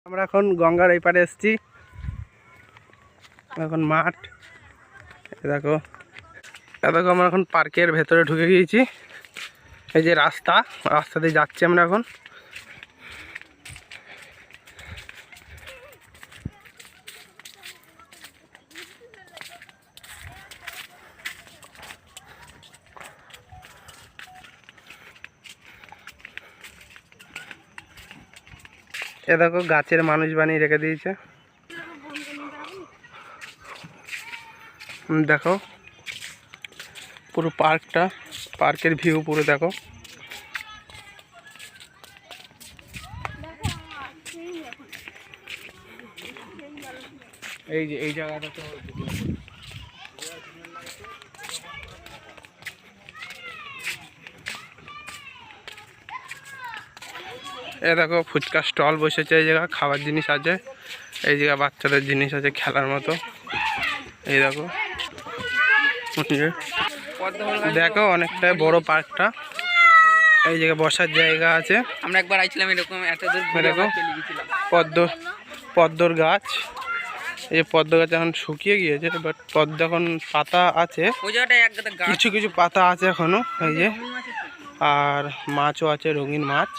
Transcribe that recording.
আমরা এখন গঙ্গার এই পারে এসেছি, এখন মাঠ। দেখো দেখো আমরা এখন পার্কের ভেতরে ঢুকে গিয়েছি। এই যে রাস্তা দিয়ে যাচ্ছি আমরা এখন। এ দেখো গাছের মানুষ বানিয়ে রেখে দিয়েছে। দেখো পুরো পার্কের ভিউ পুরো দেখো। এই যে এই জায়গাটা তো এ দেখো ফুচকা স্টল বসেছে। এই জায়গা খাবার জিনিস আছে, এই জায়গা বাচ্চাদের জিনিস আছে খেলার মতো। এই দেখো দেখো অনেকটা বড় পার্কটা। এই জায়গায় বসার জায়গা আছে। আমরা একবার আইছিলাম এরকম এত দূর দেখো পদ্মর গাছ। এই পদ্ম গাছ এখন শুকিয়ে গিয়েছে, বাট পদ্ম এখন পাতা আছে, কিছু কিছু পাতা আছে এখনো। এই যে আর মাছও আছে, রঙিন মাছ।